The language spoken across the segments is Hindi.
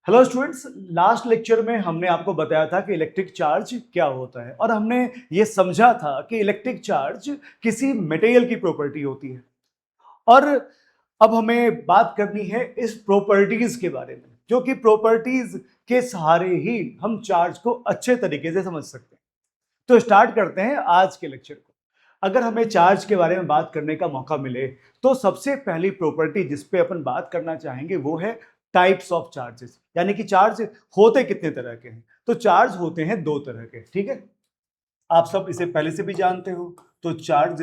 हेलो स्टूडेंट्स, लास्ट लेक्चर में हमने आपको बताया था कि इलेक्ट्रिक चार्ज क्या होता है और हमने ये समझा था कि इलेक्ट्रिक चार्ज किसी मटेरियल की प्रॉपर्टी होती है। और अब हमें बात करनी है इस प्रॉपर्टीज के बारे में, जो कि प्रॉपर्टीज के सहारे ही हम चार्ज को अच्छे तरीके से समझ सकते हैं। तो स्टार्ट करते हैं आज के लेक्चर को। अगर हमें चार्ज के बारे में बात करने का मौका मिले तो सबसे पहली प्रॉपर्टी जिस पे अपन बात करना चाहेंगे वो है टाइप्स ऑफ चार्जेस, यानी कि चार्ज होते कितने तरह के हैं। तो चार्ज होते हैं दो तरह के, ठीक है, आप सब इसे पहले से भी जानते हो। तो चार्ज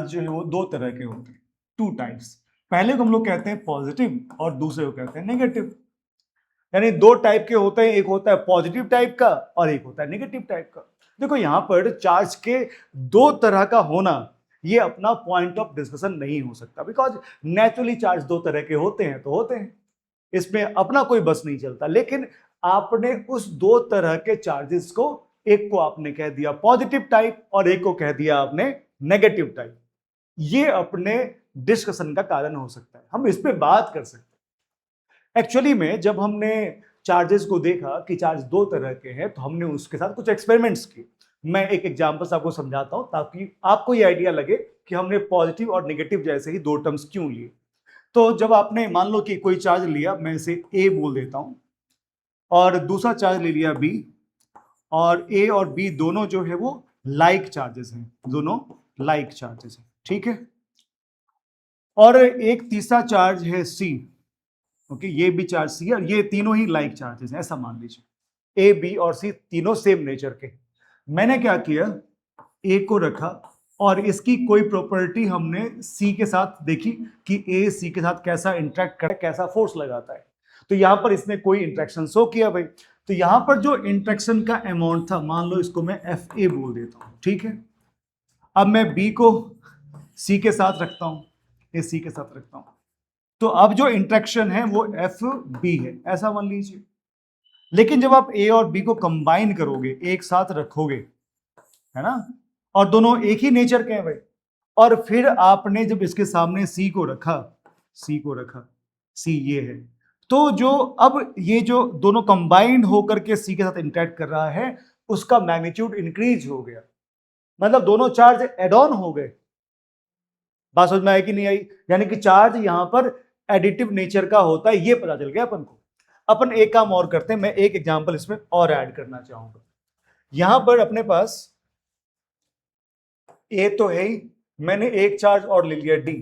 जो है वो दो तरह के होते हैं, टू टाइप्स। पहले को हम लोग कहते हैं पॉजिटिव और दूसरे को कहते हैं नेगेटिव। यानी दो टाइप के होते हैं, एक होता है पॉजिटिव टाइप का और एक होता है नेगेटिव टाइप का। देखो यहां पर चार्ज के दो तरह का होना ये अपना पॉइंट ऑफ डिस्कशन नहीं हो सकता, बिकॉज नेचुरली चार्ज दो तरह के होते हैं तो होते हैं, इसमें अपना कोई बस नहीं चलता। लेकिन आपने उस दो तरह के चार्जेस को, एक को आपने कह दिया पॉजिटिव टाइप और एक को कह दिया आपने नेगेटिव टाइप, ये अपने डिस्कशन का कारण हो सकता है, हम इस पे बात कर सकते हैं। एक्चुअली में जब हमने चार्जेस को देखा कि चार्ज दो तरह के हैं तो हमने उसके साथ कुछ एक्सपेरिमेंट्स किए। मैं एक एग्जांपल आपको समझाता हूं ताकि आपको ये आइडिया लगे कि हमने पॉजिटिव और नेगेटिव जैसे ही दो टर्म्स क्यों लिए। तो जब आपने मान लो कि कोई चार्ज लिया, मैं इसे ए बोल देता हूं, और दूसरा चार्ज ले लिया बी, और ए और बी दोनों जो है वो लाइक चार्जेस हैं, दोनों लाइक चार्जेस हैं, ठीक है। और एक तीसरा चार्ज है सी, ओके, ये भी चार्ज सी है और ये तीनों ही लाइक चार्जेस हैं, ऐसा मान लीजिए। ए बी और सी तीनों सेम नेचर के। मैंने क्या किया, ए को रखा और इसकी कोई प्रॉपर्टी हमने सी के साथ देखी कि ए सी के साथ कैसा इंटरेक्ट करे, कैसा फोर्स लगाता है। तो यहां पर इसने कोई इंटरेक्शन शो किया भाई। तो यहां पर जो इंटरेक्शन का अमाउंट था, मान लो इसको मैं एफ ए बोल देता हूं, ठीक है। अब मैं बी को सी के साथ रखता हूं, ए सी के साथ रखता हूं, तो अब जो इंट्रैक्शन है वो एफ बी है, ऐसा मान लीजिए। लेकिन जब आप ए और बी को कंबाइन करोगे, एक साथ रखोगे, है ना, और दोनों एक ही नेचर के हैं भाई, और फिर आपने जब इसके सामने सी को रखा, सी को रखा, सी ये है, तो जो अब ये जो दोनों कंबाइंड होकर के सी के साथ इंटरेक्ट कर रहा है उसका मैग्नीट्यूड इंक्रीज हो गया, मतलब दोनों चार्ज एड ऑन हो गए। बात समझ में आई कि नहीं आई? यानी कि चार्ज यहां पर एडिटिव नेचर का होता है, ये पता चल गया अपन को। अपन एक काम और करते हैं, मैं एक एग्जांपल इसमें और ऐड करना चाहूंगा। यहां पर अपने पास ए तो है ही, मैंने एक चार्ज और ले लिया डी।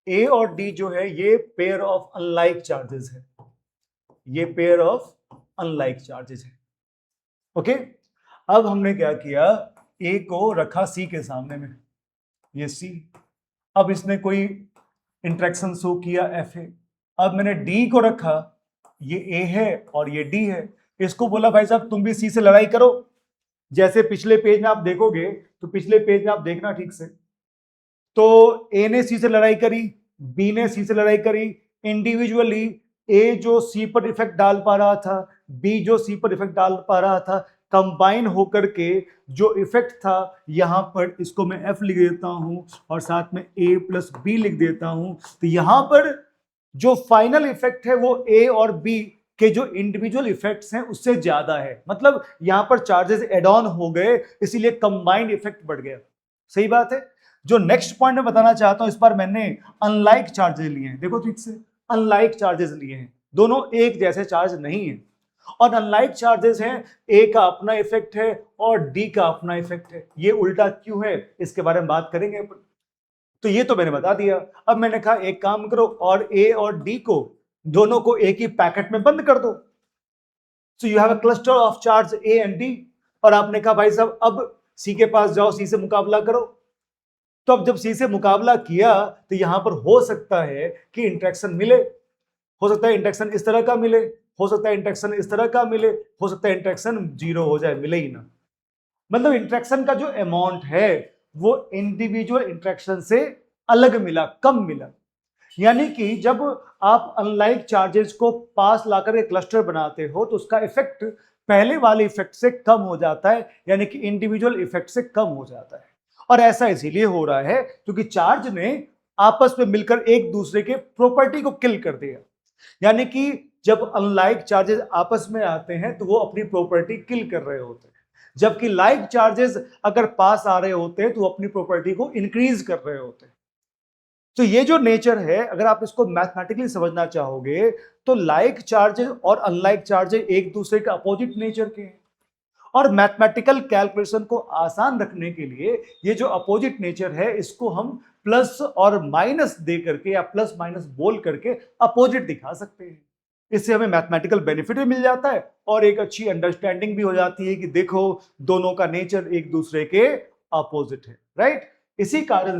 ए और डी जो है ये पेयर ऑफ अनलाइक चार्जेस है, ये पेयर ऑफ अनलाइक चार्जेस है, ओके। अब हमने क्या किया, ए को रखा सी के सामने में, ये सी, अब इसने कोई इंट्रैक्शन शो किया एफ ए। अब मैंने डी को रखा, ये ए है और ये डी है, इसको बोला भाई साहब तुम भी सी से लड़ाई करो। जैसे पिछले पेज में आप देखोगे, तो पिछले पेज में आप देखना ठीक से, तो ए ने सी से लड़ाई करी, बी ने सी से लड़ाई करी, इंडिविजुअली ए जो सी पर इफेक्ट डाल पा रहा था, बी जो सी पर इफेक्ट डाल पा रहा था, कंबाइन होकर के जो इफेक्ट था, यहां पर इसको मैं एफ लिख देता हूं और साथ में ए प्लस बी लिख देता हूं। तो यहां पर जो फाइनल इफेक्ट है वो ए और बी के जो इंडिविजुअल इफेक्ट्स हैं उससे ज्यादा है, मतलब यहां पर चार्जेस एड ऑन हो गए, इसीलिए कंबाइंड इफेक्ट बढ़ गया। सही बात है। जो नेक्स्ट पॉइंट मैं बताना चाहता हूं, इस बार मैंने अनलाइक चार्जेस लिए हैं, देखो ठीक से, अनलाइक चार्जेस लिए हैं, दोनों एक जैसे चार्ज नहीं है। और अनलाइक चार्जेस हैं, ए का अपना इफेक्ट है और डी का अपना इफेक्ट है, ये उल्टा क्यों है इसके बारे में बात करेंगे अपन। तो ये तो मैंने बता दिया। अब मैंने कहा एक काम करो और ए और डी को दोनों को एक ही पैकेट में बंद कर दो, so you have a cluster of charge A and D. और आपने कहा भाई साहब अब सी के पास जाओ, सी से मुकाबला करो। तो अब जब सी से मुकाबला किया तो यहां पर हो सकता है कि इंट्रैक्शन मिले, हो सकता है इंट्रैक्शन इस तरह का मिले, हो सकता है इंट्रैक्शन इस तरह का मिले, हो सकता है इंट्रैक्शन जीरो हो जाए, मिले ही ना। मतलब इंट्रैक्शन का जो अमाउंट है वो इंडिविजुअल इंट्रैक्शन से अलग मिला, कम मिला। यानी कि जब आप अनलाइक चार्जेस को पास लाकर के क्लस्टर बनाते हो तो उसका इफेक्ट पहले वाले इफेक्ट से कम हो जाता है, यानी कि इंडिविजुअल इफेक्ट से कम हो जाता है। और ऐसा इसीलिए हो रहा है क्योंकि चार्ज ने आपस में मिलकर एक दूसरे के प्रॉपर्टी को किल कर दिया। यानी कि जब अनलाइक चार्जेस आपस में आते हैं तो वो अपनी प्रॉपर्टी किल कर रहे होते हैं, जबकि लाइक चार्जेस अगर पास आ रहे होते हैं तो वो अपनी प्रॉपर्टी को इंक्रीज कर रहे होते हैं। तो ये जो नेचर है, अगर आप इसको मैथमेटिकली समझना चाहोगे तो लाइक चार्जेस और अनलाइक चार्जेस एक दूसरे के अपोजिट नेचर के हैं, और मैथमेटिकल कैलकुलेशन को आसान रखने के लिए ये जो अपोजिट नेचर है इसको हम प्लस और माइनस दे करके या प्लस माइनस बोल करके अपोजिट दिखा सकते हैं। इससे हमें मैथमेटिकल बेनिफिट भी मिल जाता है और एक अच्छी अंडरस्टैंडिंग भी हो जाती है कि देखो दोनों का नेचर एक दूसरे के अपोजिट है, राइट। इसी कारण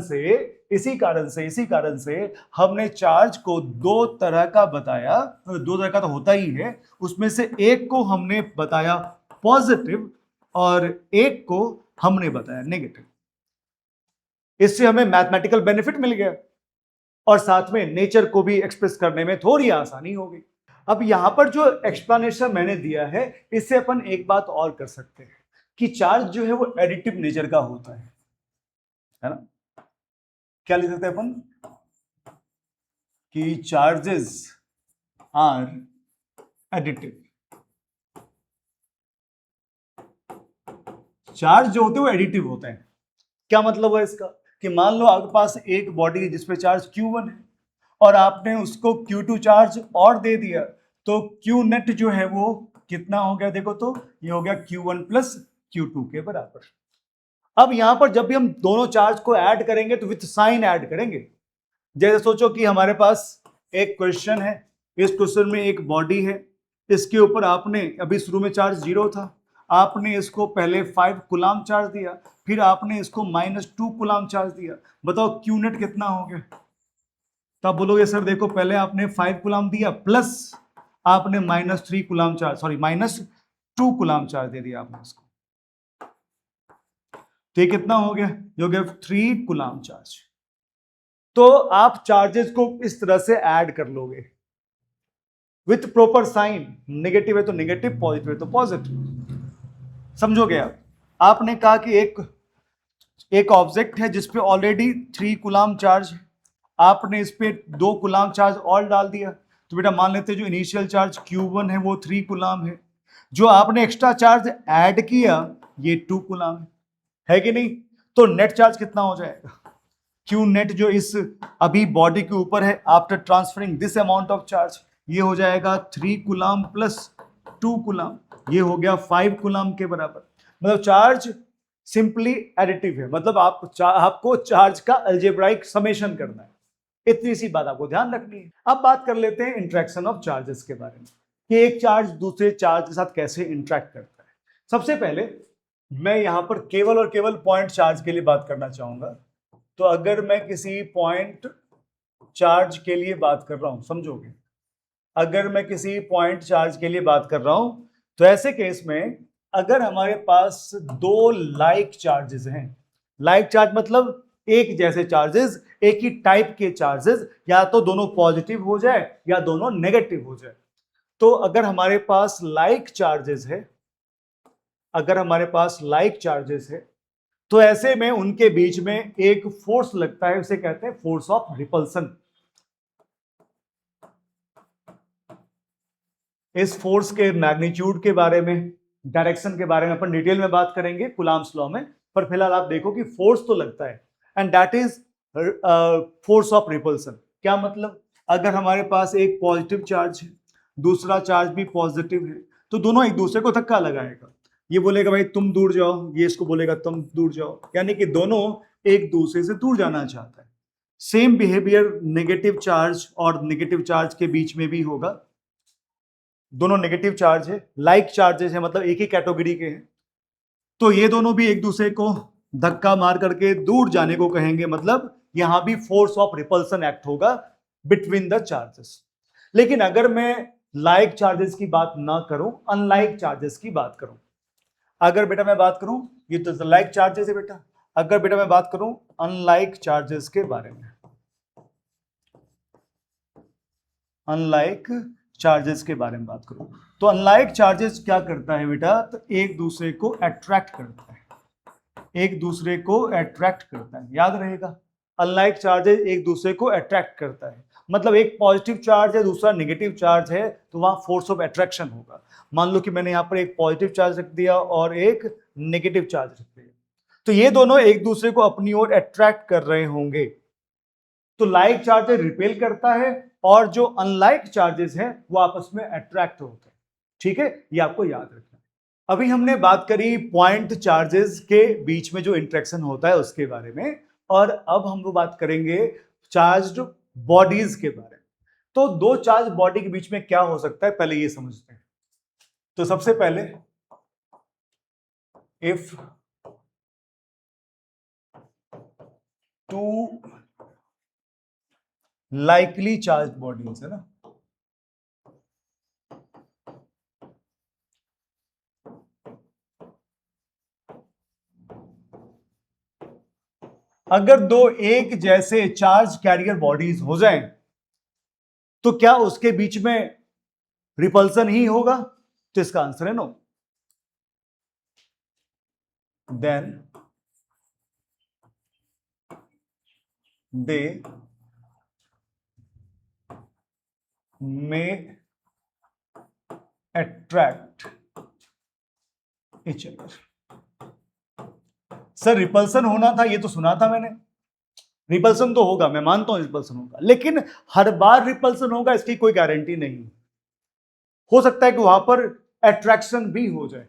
से हमने चार्ज को दो तरह का बताया, दो तरह का तो होता ही है, उसमें से एक को हमने बताया पॉजिटिव और एक को हमने बताया नेगेटिव। इससे हमें मैथमेटिकल बेनिफिट मिल गया और साथ में नेचर को भी एक्सप्रेस करने में थोड़ी आसानी हो गई। अब यहां पर जो एक्सप्लेनेशन मैंने दिया है इससे अपन एक बात और कर सकते हैं कि चार्ज जो है वो एडिटिव नेचर का होता है ना। क्या लिख सकते हैं अपन कि चार्जेस आर एडिटिव। चार्ज जो होते हैं वो एडिटिव होते हैं। क्या मतलब है इसका कि मान लो आपके पास एक बॉडी है जिसपे चार्ज Q1 है और आपने उसको Q2 चार्ज और दे दिया, तो Q नेट जो है वो कितना हो गया, देखो तो ये हो गया Q1 प्लस Q2 के बराबर। अब यहां पर जब भी हम दोनों चार्ज को ऐड करेंगे तो विथ साइन ऐड करेंगे। जैसे सोचो कि हमारे पास एक क्वेश्चन है, इस क्वेश्चन में एक बॉडी है, इसके ऊपर आपने अभी शुरू में चार्ज 0 था, आपने इसको पहले 5 कूलाम चार्ज दिया, फिर आपने इसको -2 कूलाम चार्ज दिया। बताओ क्यू नेट कितना हो गया। तब बोलोगे सर देखो पहले आपने 5 कूलाम दिया प्लस आपने -3 coulomb charge, sorry -2 coulomb charge दे दिया आपने इसको, तो ये कितना हो गया, ये हो गया 3 कूलाम चार्ज। तो आप चार्जेस को इस तरह से ऐड कर लोगे विथ प्रॉपर साइन, नेगेटिव है तो नेगेटिव, पॉजिटिव है तो पॉजिटिव। समझोगे आप। आपने कहा कि एक ऑब्जेक्ट है जिसपे ऑलरेडी 3 कूलाम चार्ज है, आपने इस पे 2 कूलाम चार्ज और डाल दिया, तो बेटा मान लेते हैं जो इनिशियल चार्ज Q1 है वो 3 कूलाम है, जो आपने एक्स्ट्रा चार्ज ऐड किया ये 2 कूलाम है कि नहीं। तो नेट चार्ज कितना हो जाएगा, Q नेट जो इस अभी बॉडी के ऊपर है after transferring this amount of charge, ये हो जाएगा 3 कूलाम प्लस 2 कूलाम, ये हो गया 5 कूलाम के बराबर। मतलब चार्ज सिंपली एडिटिव है, मतलब आपको चार्ज का अलजेब्राइक समेशन करना है, इतनी सी बात आपको ध्यान रखनी है। अब बात कर लेते हैं इंटरेक्शन ऑफ चार्जेस के बारे में कि एक चार्ज दूसरे चार्ज के साथ कैसे इंटरेक्ट करता है। सबसे पहले मैं यहां पर केवल और केवल पॉइंट चार्ज के लिए बात करना चाहूंगा। तो अगर मैं किसी पॉइंट चार्ज के लिए बात कर रहा हूं, समझोगे, अगर मैं किसी पॉइंट चार्ज के लिए बात कर रहा हूं तो ऐसे केस में अगर हमारे पास 2 लाइक चार्जेस हैं, लाइक चार्ज मतलब एक जैसे चार्जेस, एक ही टाइप के चार्जेस, या तो दोनों पॉजिटिव हो जाए या दोनों नेगेटिव हो जाए। तो अगर हमारे पास लाइक चार्जेस है, अगर हमारे पास लाइक चार्जेस है तो ऐसे में उनके बीच में एक फोर्स लगता है, उसे कहते हैं फोर्स ऑफ रिपल्सन। इस फोर्स के मैग्नीट्यूड के बारे में, डायरेक्शन के बारे में अपन डिटेल में बात करेंगे कूलाम्स लॉ में, पर फिलहाल आप देखो कि फोर्स तो लगता है and that is force of repulsion. क्या मतलब, अगर हमारे पास एक पॉजिटिव चार्ज है, दूसरा चार्ज भी पॉजिटिव है, तो दोनों एक दूसरे को धक्का लगाएगा। ये बोलेगा भाई तुम दूर जाओ, ये इसको बोलेगा तुम दूर जाओ, यानी कि दोनों एक दूसरे से दूर जाना चाहता है। सेम बिहेवियर नेगेटिव चार्ज और नेगेटिव चार्ज के बीच में भी होगा। दोनों नेगेटिव चार्ज है, लाइक चार्जेस है, मतलब एक ही कैटेगरी के हैं, तो ये दोनों भी एक दूसरे को धक्का मार करके दूर जाने को कहेंगे, मतलब यहां भी फोर्स ऑफ रिपल्सन एक्ट होगा बिटवीन द चार्जेस। लेकिन अगर मैं लाइक चार्जेस की बात ना करूं, अनलाइक चार्जेस की बात करूं, अगर बेटा मैं बात करूं, ये तो लाइक चार्जेस है बेटा, अगर बेटा मैं बात करूं अनलाइक चार्जेस के बारे में, अनलाइक चार्जेस के बारे में बात करूं, तो अनलाइक चार्जेस क्या करता है बेटा, तो एक दूसरे को अट्रैक्ट करता है, एक दूसरे को अट्रैक्ट करता है, याद रहेगा, अनलाइक चार्जेस एक दूसरे को अट्रैक्ट करता है। मतलब एक पॉजिटिव चार्ज है, दूसरा नेगेटिव चार्ज है, तो वहां फोर्स ऑफ अट्रैक्शन होगा। मान लो कि मैंने यहाँ पर एक पॉजिटिव चार्ज रख दिया और एक नेगेटिव चार्ज रख दिया, तो ये दोनों एक दूसरे को अपनी ओर अट्रैक्ट कर रहे होंगे। तो लाइक चार्जेस रिपेल करता है और जो अनलाइक चार्जेस हैं वो आपस में अट्रैक्ट होते हैं। ठीक है, ये आपको याद रखना है। अभी हमने बात करी पॉइंट चार्जेस के बीच में जो इंटरेक्शन होता है उसके बारे में, और अब हम लोग बात करेंगे चार्ज्ड बॉडीज के बारे में। तो दो चार्ज बॉडी के बीच में क्या हो सकता है, पहले ये समझते हैं। तो सबसे पहले, if two likely charge bodies, है ना, अगर दो एक जैसे चार्ज कैरियर बॉडीज हो जाएं तो क्या उसके बीच में रिपल्सन ही होगा? तो इसका आंसर है no. Then they may attract each other। Sir repulsion होना था, ये तो सुना था मैंने। रिपल्सन तो होगा, मैं मानता हूं रिपल्सन होगा, लेकिन हर बार रिपल्सन होगा इसकी कोई गारंटी नहीं। हो सकता है कि वहां पर अट्रैक्शन भी हो जाए।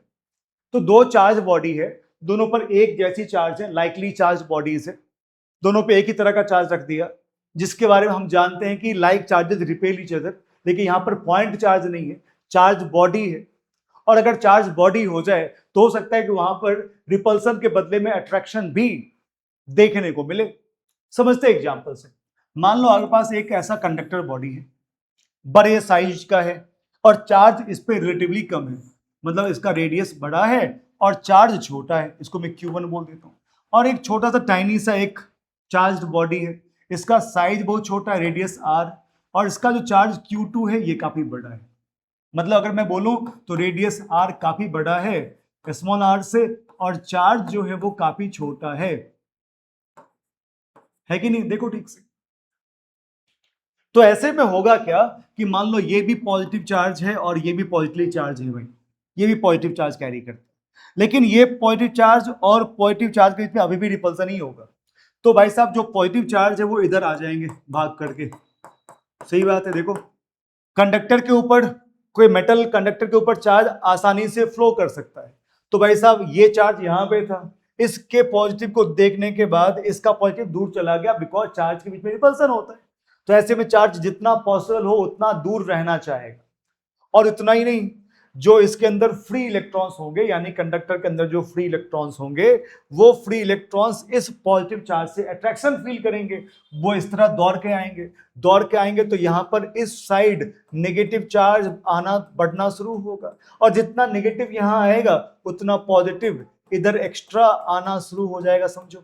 तो दो चार्ज बॉडी है, दोनों पर एक जैसी चार्ज है, लाइकली चार्ज बॉडीज है, दोनों पे एक ही तरह का चार्ज रख दिया, जिसके बारे में हम जानते हैं कि like charges repel each other. लेकिन यहां पर पॉइंट चार्ज नहीं है, चार्ज बॉडी है। और अगर चार्ज बॉडी हो जाए तो हो सकता है कि वहां पर रिपल्सन के बदले में अट्रैक्शन भी देखने को मिले। समझते एग्जांपल से, मान लो आपके पास एक ऐसा कंडक्टर बॉडी है, बड़े साइज का है और चार्ज इस पे रिलेटिवली कम है, मतलब इसका रेडियस बड़ा है और चार्ज छोटा है, इसको मैं Q1 बोल देता हूं। और एक छोटा सा टाइनी सा एक चार्ज बॉडी है, इसका साइज बहुत छोटा है, रेडियस R, और इसका जो चार्ज Q2 है ये काफी बड़ा है। मतलब अगर मैं बोलूं तो रेडियस R काफी बड़ा है स्मॉल r से, और चार्ज जो है वो काफी छोटा है कि नहीं? देखो ठीक से। तो ऐसे में होगा क्या कि मान लो ये भी पॉजिटिव चार्ज है और ये भी पॉजिटिव चार्ज है, भाई ये भी पॉजिटिव चार्ज कैरी करता है, लेकिन ये पॉजिटिव चार्ज और पॉजिटिव चार्ज के बीच में अभी भी रिपल्सन ही होगा। तो भाई साहब जो पॉजिटिव चार्ज है वो इधर आ जाएंगे भाग करके। सही बात है। देखो कंडक्टर के ऊपर, कोई मेटल कंडक्टर के ऊपर चार्ज आसानी से फ्लो कर सकता है, तो भाई साहब ये चार्ज यहां पे था, इसके पॉजिटिव को देखने के बाद इसका पॉजिटिव दूर चला गया, बिकॉज चार्ज के बीच में रिपल्सन होता है। तो ऐसे में चार्ज जितना पॉसिबल हो उतना दूर रहना चाहेगा। और इतना ही नहीं, जो इसके अंदर फ्री इलेक्ट्रॉन्स होंगे, यानी कंडक्टर के अंदर जो फ्री इलेक्ट्रॉन्स होंगे, वो फ्री इलेक्ट्रॉन्स इस पॉजिटिव चार्ज से अट्रैक्शन फील करेंगे, वो इस तरह दौड़ के आएंगे तो यहां पर इस साइड नेगेटिव चार्ज आना बढ़ना शुरू होगा, और जितना नेगेटिव यहां आएगा उतना पॉजिटिव इधर एक्स्ट्रा आना शुरू हो जाएगा, समझो।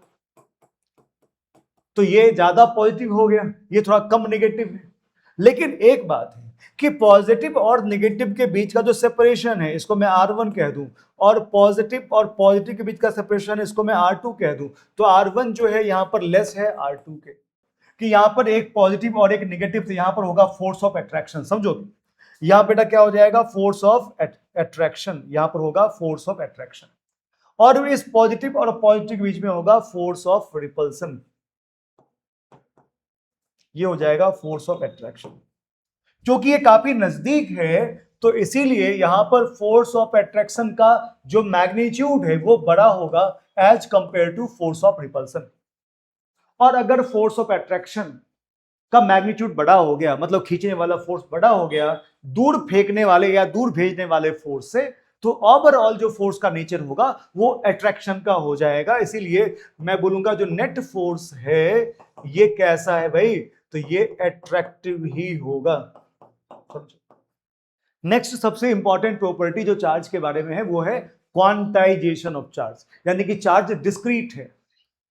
तो ये ज्यादा पॉजिटिव हो गया, ये थोड़ा कम नेगेटिव है। लेकिन एक बात है कि पॉजिटिव और नेगेटिव के बीच का जो सेपरेशन है इसको मैं R1 कह दूं, और पॉजिटिव के बीच का सेपरेशन है इसको मैं R2 कह दूं, तो R1 जो है यहां पर लेस है R2 के, कि यहां पर एक पॉजिटिव और एक नेगेटिव, तो यहां पर होगा फोर्स ऑफ अट्रैक्शन। समझो यहां बेटा क्या हो जाएगा, फोर्स ऑफ अट्रैक्शन, यहां पर होगा फोर्स ऑफ अट्रैक्शन, और इस पॉजिटिव और पॉजिटिव के बीच में होगा फोर्स ऑफ रिपल्सन, ये हो जाएगा फोर्स ऑफ अट्रैक्शन। क्योंकि ये काफी नजदीक है तो इसीलिए यहां पर फोर्स ऑफ अट्रैक्शन का जो मैग्नीट्यूड है वो बड़ा होगा as compare to force of repulsion. और अगर फोर्स ऑफ अट्रैक्शन का मैग्नीट्यूड बड़ा हो गया, मतलब खींचने वाला फोर्स बड़ा हो गया दूर फेंकने वाले या दूर भेजने वाले फोर्स से, तो ओवरऑल जो फोर्स का नेचर होगा वो अट्रैक्शन का हो जाएगा। इसीलिए मैं बोलूंगा जो नेट फोर्स है ये कैसा है भाई, तो ये अट्रैक्टिव ही होगा। नेक्स्ट सबसे इंपॉर्टेंट प्रॉपर्टी जो चार्ज के बारे में है वो है क्वांटाइजेशन ऑफ चार्ज, यानी कि चार्ज डिस्क्रीट है,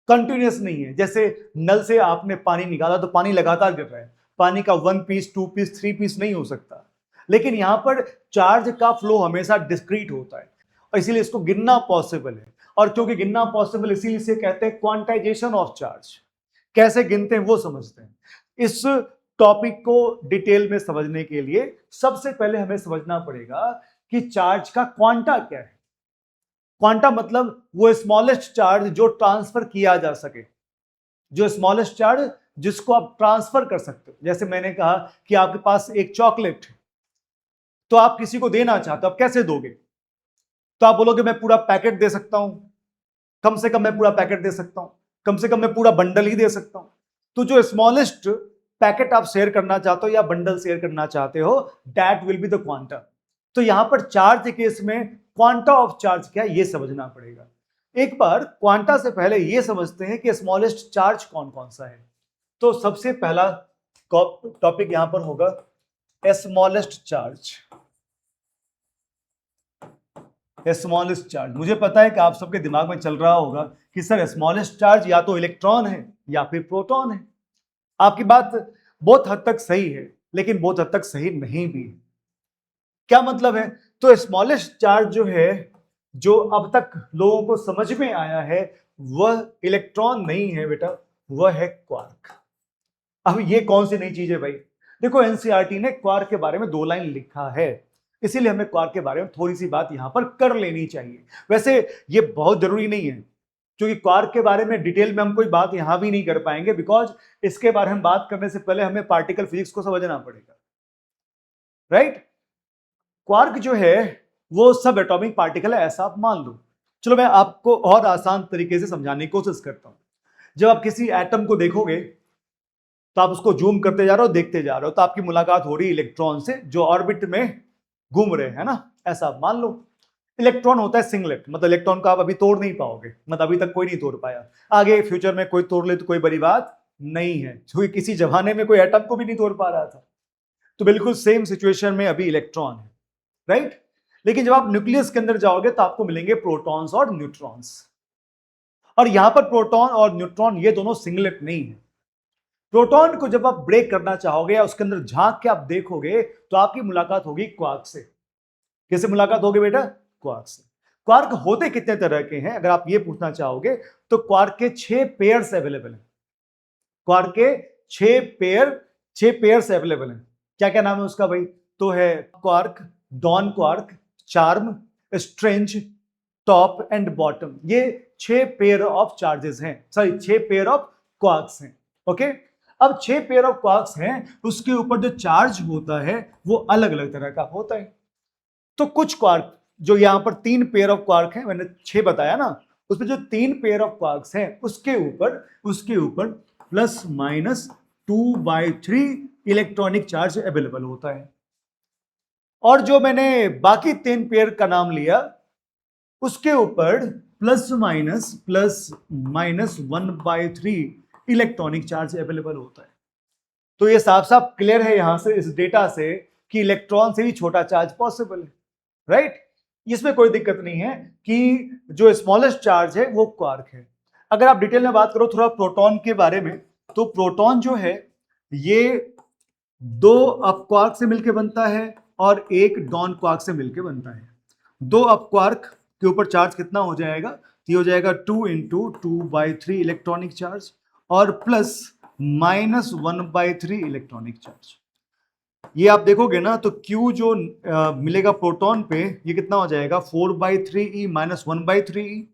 कंटिन्यूअस नहीं है। जैसे नल से आपने पानी निकाला तो पानी लगातार गिर रहा है, पानी का 1 पीस 2 पीस 3 पीस नहीं हो सकता, लेकिन यहां पर चार्ज का फ्लो हमेशा डिस्क्रीट होता है और इसीलिए इसको गिनना पॉसिबल है। और क्योंकि गिनना पॉसिबल इसीलिए इसे कहते हैं क्वांटाइजेशन ऑफ चार्ज। कैसे गिनते हैं वो समझते हैं। इस टॉपिक को डिटेल में समझने के लिए सबसे पहले हमें समझना पड़ेगा कि चार्ज का क्वांटा क्या है। क्वांटा मतलब वो स्मॉलेस्ट चार्ज जो ट्रांसफर किया जा सके, जो स्मॉलेस्ट चार्ज जिसको आप ट्रांसफर कर सकते हो। जैसे मैंने कहा कि आपके पास एक चॉकलेट है, तो आप किसी को देना चाहते हो, आप कैसे दोगे? तो आप बोलोगे मैं पूरा पैकेट दे सकता हूं, कम से कम मैं पूरा पैकेट दे सकता हूं, कम से कम मैं पूरा बंडल ही दे सकता हूं। तो जो स्मॉलेस्ट पैकेट आप शेयर करना चाहते हो या बंडल शेयर करना चाहते हो, that will be the quanta. तो यहां पर चार्ज के केस में क्वांटा ऑफ चार्ज क्या है ये समझना पड़ेगा। एक बार क्वांटा से पहले ये समझते हैं कि स्मॉलेस्ट चार्ज कौन कौन सा है। तो सबसे पहला टॉपिक यहां पर होगा स्मॉलेस्ट चार्ज। स्मॉलेस्ट चार्ज, मुझे पता है कि आप सबके दिमाग में चल रहा होगा कि सर स्मॉलेस्ट चार्ज या तो इलेक्ट्रॉन है या फिर प्रोटॉन है। आपकी बात बहुत हद तक सही है, लेकिन बहुत हद तक सही नहीं भी। क्या मतलब है? तो स्मॉलेस्ट चार्ज जो है, जो अब तक लोगों को समझ में आया है, वह इलेक्ट्रॉन नहीं है बेटा, वह है क्वार्क। अब ये कौन सी नई चीज है भाई? देखो एनसीईआरटी ने क्वार्क के बारे में 2 लाइन लिखा है, इसीलिए हमें क्वार्क के बारे में थोड़ी सी बात यहां पर कर लेनी चाहिए। वैसे ये बहुत जरूरी नहीं है, क्योंकि क्वार्क के बारे में डिटेल में हम कोई बात यहां भी नहीं कर पाएंगे, बिकॉज इसके बारे में बात करने से पहले हमें पार्टिकल फिजिक्स को समझना पड़ेगा, राइट? क्वार्क जो है वो सब एटॉमिक पार्टिकल है, ऐसा आप मान लो। चलो मैं आपको और आसान तरीके से समझाने की कोशिश करता हूं। जब आप किसी एटम को देखोगे तो आप उसको जूम करते जा रहे हो, देखते जा रहे हो, तो आपकी मुलाकात हो रही है इलेक्ट्रॉन से जो ऑर्बिट में घूम रहे हैं ना, ऐसा मान लो। इलेक्ट्रॉन होता है सिंगलेट, मतलब इलेक्ट्रॉन को आप अभी तोड़ नहीं पाओगे, मतलब अभी तक कोई नहीं तोड़ पाया। आगे फ्यूचर में कोई तोड़ ले तो कोई बड़ी बात नहीं है, क्योंकि किसी जमाने में कोई एटम को भी नहीं तोड़ पा रहा था। तो बिल्कुल सेम सिचुएशन में अभी इलेक्ट्रॉन है, राइट? लेकिन जब आप न्यूक्लियस के अंदर जाओगे तो आपको मिलेंगे प्रोटॉन्स और न्यूट्रॉन्स। और यहां पर प्रोटॉन और न्यूट्रॉन ये दोनों सिंगलेट नहीं है। प्रोटॉन को जब आप ब्रेक करना चाहोगे या उसके अंदर झांक के आप देखोगे तो आपकी मुलाकात होगी क्वार्क से। किससे मुलाकात होगी बेटा? क्वार्क से। क्वार्क होते कितने तरह के हैं अगर आप ये पूछना चाहोगे तो क्वार्क के 6 पेयर्स अवेलेबल हैं। क्वार्क के 6 पेयर्स अवेलेबल हैं। क्या क्या नाम है उसका भाई? तो है quark, down quark, charm, strange, top and bottom. ये 6 पेयर ऑफ चार्जेस हैं, सॉरी 6 पेयर ऑफ क्वार्क्स हैं। ओके, अब 6 पेयर ऑफ क्वार्क्स हैं, उसके ऊपर जो चार्ज होता है वो अलग अलग तरह का होता है। तो कुछ क्वार्क, जो यहां पर 3 पेयर ऑफ क्वार्क हैं, मैंने 6 बताया ना, उसमें जो 3 पेयर ऑफ क्वार्क्स हैं उसके ऊपर plus minus 2/3 electronic charge available होता है। और जो मैंने बाकी 3 पेयर का नाम लिया उसके ऊपर plus minus 1/3 electronic charge available होता है। तो ये साफ साफ क्लियर है यहां से, इस डेटा से, कि इलेक्ट्रॉन से भी छोटा चार्ज पॉसिबल है, राइट? इसमें कोई दिक्कत नहीं है कि जो स्मॉलेस्ट चार्ज है वो क्वार्क है। अगर आप डिटेल में बात करो थोड़ा प्रोटॉन के बारे में, तो प्रोटॉन जो है ये 2 अप क्वार्क से मिलकर बनता है और 1 डॉन क्वार्क से मिलकर बनता है। 2 अप क्वार्क के ऊपर चार्ज कितना हो जाएगा? ये हो जाएगा 2 × 2/3 इलेक्ट्रॉनिक चार्ज और प्लस माइनस 1/3 इलेक्ट्रॉनिक चार्ज। ये आप देखोगे ना तो Q जो मिलेगा प्रोटॉन पे, ये कितना हो जाएगा? 4/3e minus 1/3e,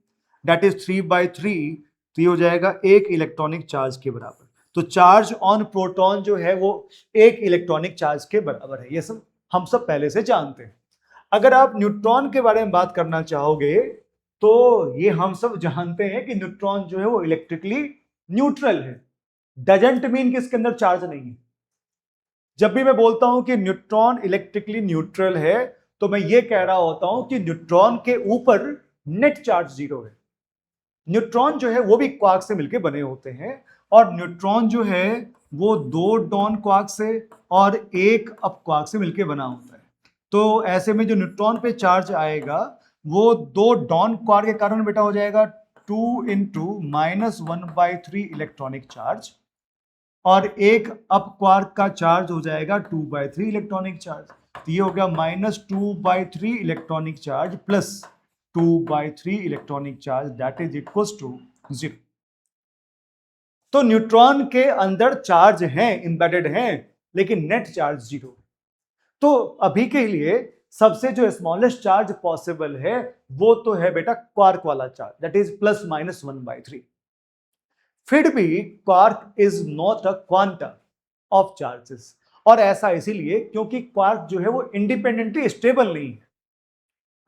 that is 3/3। तो ये हो जाएगा 1 इलेक्ट्रॉनिक चार्ज के बराबर। तो चार्ज ऑन प्रोटॉन जो है वो 1 इलेक्ट्रॉनिक चार्ज के बराबर है। ये सब हम सब पहले से जानते हैं। अगर आप न्यूट्रॉन के बारे में बात करना चाहोगे तो ये हम सब जानते हैं कि न्यूट्रॉन जो है वो इलेक्ट्रिकली न्यूट्रल है। डजंट मीन कि इसके अंदर चार्ज नहीं है। जब भी मैं बोलता हूं कि न्यूट्रॉन इलेक्ट्रिकली न्यूट्रल है तो मैं ये कह रहा होता हूं कि न्यूट्रॉन के ऊपर नेट चार्ज 0 है। न्यूट्रॉन जो है वो भी क्वार्क से मिलकर बने होते हैं और न्यूट्रॉन जो है वो 2 डॉन क्वार्क से और 1 अप क्वार्क से मिलकर बना होता है। तो ऐसे में जो न्यूट्रॉन पे चार्ज आएगा वो 2 डॉन क्वार्क के कारण बेटा हो जाएगा 2 × माइनस 1/3 इलेक्ट्रॉनिक चार्ज और 1 अप क्वार्क का चार्ज हो जाएगा 2/3 इलेक्ट्रॉनिक चार्ज। तो ये हो गया minus 2/3 electronic charge plus 2/3 electronic charge, that is equals to 0। तो न्यूट्रॉन के अंदर चार्ज हैं, इंबेडेड हैं, लेकिन नेट चार्ज 0। तो अभी के लिए सबसे जो स्मॉलेस्ट चार्ज पॉसिबल है वो तो है बेटा क्वार्क वाला चार्ज, दैट इज +-1/3। फिर भी quark is not a quantum of charges, और ऐसा इसीलिए क्योंकि क्वार्क जो है वो इंडिपेंडेंटली स्टेबल नहीं है।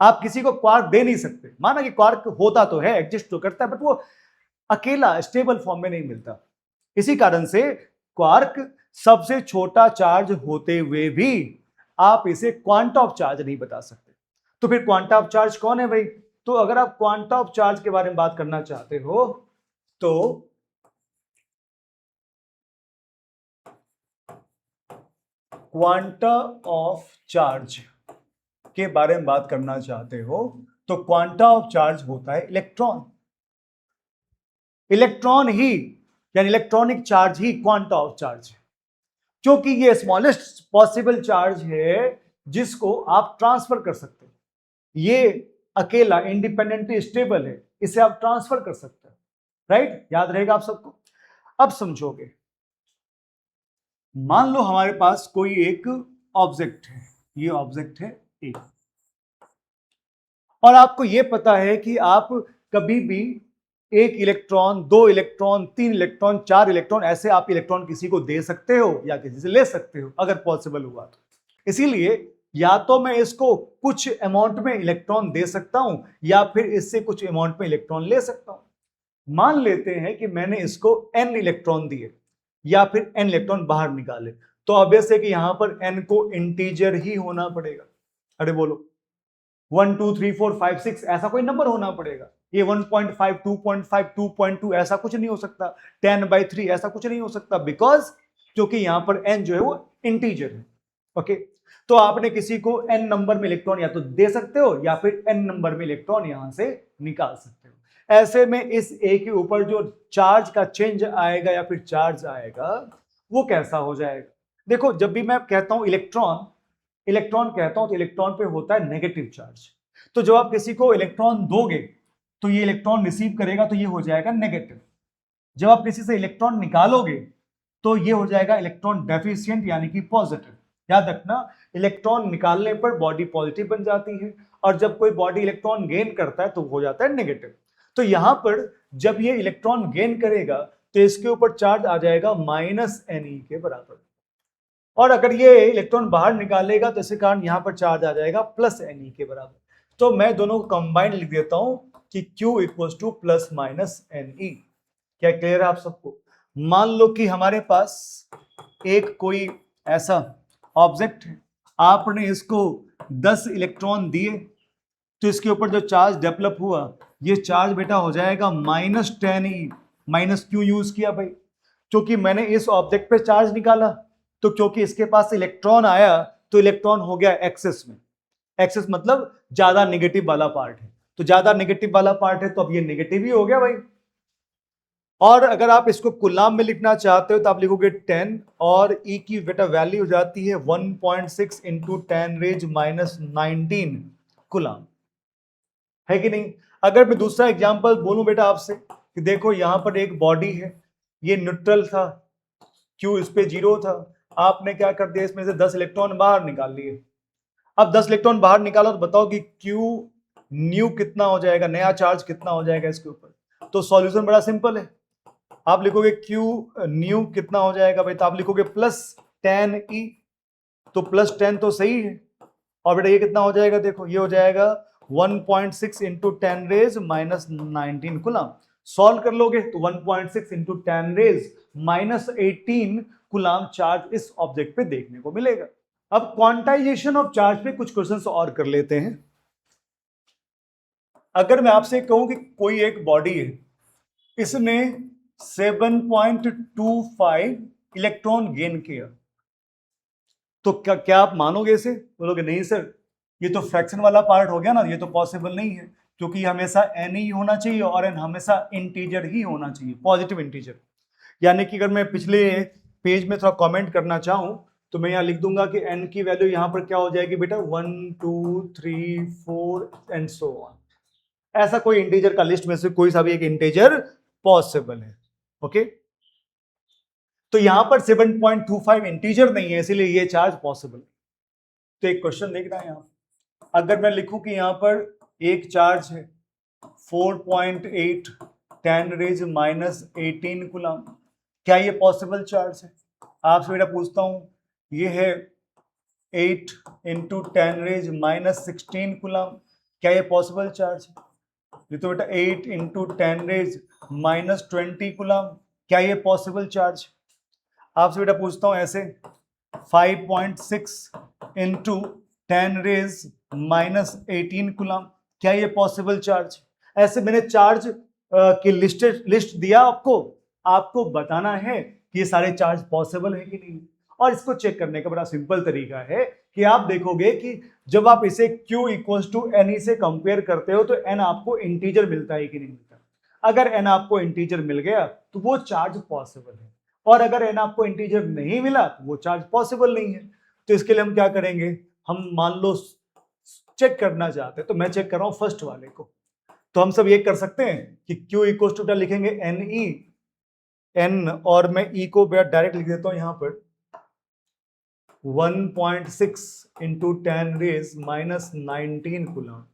आप किसी को क्वार्क दे नहीं सकते, माना कि क्वार्क होता तो है, एग्जिस्ट तो करता है, बट वो अकेला स्टेबल फॉर्म में नहीं मिलता। इसी कारण से क्वार्क सबसे छोटा चार्ज होते हुए भी आप इसे क्वांटा ऑफ चार्ज नहीं बता सकते। तो फिर क्वांटा ऑफ चार्ज कौन है भाई? तो अगर आप क्वांटा ऑफ चार्ज के बारे में बात करना चाहते हो तो क्वांटा ऑफ चार्ज के बारे में बात करना चाहते हो तो क्वांटा ऑफ चार्ज होता है इलेक्ट्रॉन। इलेक्ट्रॉन ही यानी electronic charge he quanta of charge है, क्योंकि ये स्मॉलेस्ट पॉसिबल चार्ज है जिसको आप ट्रांसफर कर सकते हो। ये अकेला इंडिपेंडेंटली स्टेबल है, इसे आप ट्रांसफर कर सकते हो, राइट? याद रहेगा आप सबको। अब समझोगे, मान लो हमारे पास कोई एक ऑब्जेक्ट है, ये ऑब्जेक्ट है ए, और आपको यह पता है कि आप कभी भी 1 इलेक्ट्रॉन, 2 इलेक्ट्रॉन, 3 इलेक्ट्रॉन, 4 इलेक्ट्रॉन, ऐसे आप इलेक्ट्रॉन किसी को दे सकते हो या किसी से ले सकते हो अगर पॉसिबल हुआ तो। इसीलिए या तो मैं इसको कुछ अमाउंट में इलेक्ट्रॉन दे सकता हूं या फिर इससे कुछ अमाउंट में इलेक्ट्रॉन ले सकता हूं। मान लेते हैं कि मैंने इसको n इलेक्ट्रॉन दिए या फिर n इलेक्ट्रॉन बाहर निकाले, तो ऑब्वियस है कि यहां पर n को इंटीजर ही होना पड़ेगा। अरे बोलो, 1 2 3 4 5 6 ऐसा कोई नंबर होना पड़ेगा। ये 1.5 2.5 2.2 ऐसा कुछ नहीं हो सकता, 10/3 ऐसा कुछ नहीं हो सकता, बिकॉज क्योंकि यहां पर n जो है वो इंटीजर है। ओके, तो आपने किसी को n नंबर में इलेक्ट्रॉन या तो दे सकते हो या फिर n नंबर में इलेक्ट्रॉन यहां से निकाल सकते हो। ऐसे में इस A के ऊपर जो चार्ज का चेंज आएगा या फिर चार्ज आएगा वो कैसा हो जाएगा? देखो, जब भी मैं कहता हूं इलेक्ट्रॉन इलेक्ट्रॉन कहता हूं तो इलेक्ट्रॉन पे होता है नेगेटिव चार्ज। तो जब आप किसी को इलेक्ट्रॉन दोगे तो ये इलेक्ट्रॉन रिसीव करेगा तो ये हो जाएगा नेगेटिव। जब आप किसी से इलेक्ट्रॉन निकालोगे तो ये हो जाएगा इलेक्ट्रॉन डेफिशिएंट यानी कि पॉजिटिव। याद रखना, इलेक्ट्रॉन निकालने पर बॉडी पॉजिटिव बन जाती है और जब कोई बॉडी इलेक्ट्रॉन गेन करता है तो हो जाता है नेगेटिव। तो यहां पर जब ये इलेक्ट्रॉन गेन करेगा तो इसके ऊपर चार्ज आ जाएगा -Ne के बराबर, और अगर ये इलेक्ट्रॉन बाहर निकालेगा तो इसके कारण यहां पर चार्ज आ जाएगा +Ne के बराबर। तो मैं दोनों को कंबाइंड लिख देता हूं कि Q = +-Ne। क्या क्लियर है आप सबको? मान लो कि हमारे पास एक कोई ऐसा ऑब्जेक्ट है, आपने इसको 10 इलेक्ट्रॉन दिए तो इसके ऊपर जो चार्ज डेवलप हुआ ये चार्ज बेटा हो जाएगा -10E। -Q यूज किया भाई क्योंकि मैंने इस ऑब्जेक्ट पे चार्ज निकाला, तो क्योंकि इसके पास इलेक्ट्रॉन आया तो इलेक्ट्रॉन हो गया एक्सेस में। एक्सेस मतलब ज्यादा नेगेटिव वाला पार्ट है, तो ज्यादा नेगेटिव वाला पार्ट है तो अब ये नेगेटिव ही हो गया भाई। और अगर आप इसको कुलाम में लिखना चाहते हो तो आप लिखोगे 10 और E की बेटा वैल्यू हो जाती है 1.6 × 10⁻⁻19 कुलाम, है कि नहीं? अगर मैं दूसरा एग्जांपल बोलूं बेटा आपसे कि देखो यहां पर एक बॉडी है, ये न्यूट्रल था, Q इस पे 0 था, आपने क्या कर दिया, इसमें से 10 इलेक्ट्रॉन बाहर निकाल लिए। अब 10 इलेक्ट्रॉन बाहर निकालो तो बताओ कि Q न्यू कितना हो जाएगा, नया चार्ज कितना हो जाएगा इसके ऊपर? तो सॉल्यूशन बड़ा सिंपल है, आप लिखोगे Q न्यू कितना हो जाएगा भाई, तो आप लिखोगे +10E, तो +10 तो सही है, और बेटा ये कितना हो जाएगा, देखो ये हो जाएगा 1.6 × 10⁻⁻19 कुलाम। सॉल्व कर लोगे तो 1.6 × 10⁻⁻18 कुलाम चार्ज इस ऑब्जेक्ट पे देखने को मिलेगा। अब क्वांटाइजेशन ऑफ चार्ज पे कुछ क्वेश्चंस और कर लेते हैं। अगर मैं आपसे कहूं कि कोई एक बॉडी है, इसने 7.25 इलेक्ट्रॉन गेन किया, तो क्या आप मानोगे इसे? बोलोगे नहीं सर, ये तो फ्रैक्शन वाला पार्ट हो गया ना, ये तो पॉसिबल नहीं है, क्योंकि हमेशा n ही होना चाहिए और n हमेशा इंटीजर ही होना चाहिए, पॉजिटिव इंटीजर। यानी कि अगर मैं पिछले पेज में थोड़ा कमेंट करना चाहूं तो मैं यहां लिख दूंगा कि n की वैल्यू यहां पर क्या हो जाएगी बेटा, 1 2 3 4 एंड सो ऑन। ऐसा कोई इंटीजर का लिस्ट में से कोई सा भी एक इंटीजर पॉसिबल है। ओके, तो यहां पर 7.25 इंटीजर नहीं है, इसीलिए ये चार्ज पॉसिबल। तो एक क्वेश्चन देखना है यहां, अगर मैं लिखूं कि यहां पर एक चार्ज है 4.8 10 रेज माइनस 18 कूलम, क्या ये पॉसिबल चार्ज है? आपसे बेटा पूछता हूं, ये है 8 इंटू 10 रेज माइनस 16 कूलम, क्या ये पॉसिबल चार्ज है? ये तो बेटा 8 इंटू 10 रेज माइनस 20 कूलम, क्या ये पॉसिबल चार्ज? आपसे बेटा पूछता हूं ऐसे 5.6 इंटू 10 रेज माइनस 18 कूलम, क्या ये पॉसिबल चार्ज? ऐसे मैंने चार्ज की लिस्ट दिया आपको, आपको बताना है कि ये सारे चार्ज पॉसिबल है कि नहीं। और इसको चेक करने का बड़ा सिंपल तरीका है कि आप देखोगे कि जब आप इसे Q इक्वल्स टू एन से कंपेयर करते हो तो n आपको इंटीजर मिलता है कि नहीं मिलता। अगर n आपको इंटीजर मिल गया तो वो चार्ज पॉसिबल है, और अगर n आपको इंटीजर नहीं मिला तो वो चार्ज पॉसिबल नहीं है। तो इसके लिए हम क्या करेंगे, हम मान लो चेक करना चाहते हैं, तो मैं चेक कर रहा हूं फर्स्ट वाले को। तो हम सब ये कर सकते हैं कि Q इक्वल्स टू क्या लिखेंगे, एन ई एन, और मैं ई को डायरेक्ट लिख देता हूं यहां पर 1.6 into 10 raise minus 19 coulomb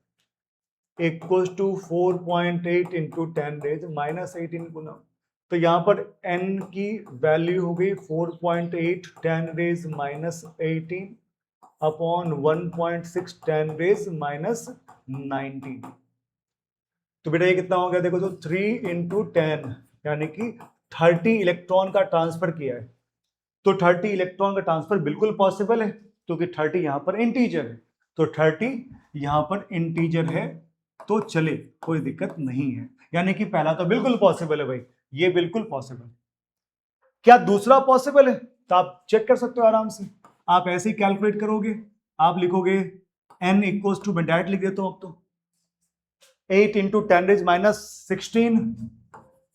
equals to 4.8 into 10 raise minus 18 coulomb. तो यहां पर n की वैल्यू हो गई 4.8 10 raise minus 18 upon 1.6 10 raise minus 19। तो बेटा ये कितना हो गया, देखो तो 3 इंटू 10 यानी कि 30 इलेक्ट्रॉन का ट्रांसफर किया है। तो 30 इलेक्ट्रॉन का ट्रांसफर बिल्कुल पॉसिबल है क्योंकि 30 यहां पर इंटीजर है। तो 30 यहां पर इंटीजर है तो चले, कोई दिक्कत नहीं है। यानी कि पहला तो बिल्कुल पॉसिबल है भाई, ये बिल्कुल पॉसिबल। क्या दूसरा पॉसिबल है? तो आप चेक कर सकते हो आराम से, आप ऐसे ही कैलकुलेट करोगे, आप लिखोगे n इक्वल्स टू, मैं डायरेक्ट लिख देता हूं अब तो 8 into 10 raise minus 16,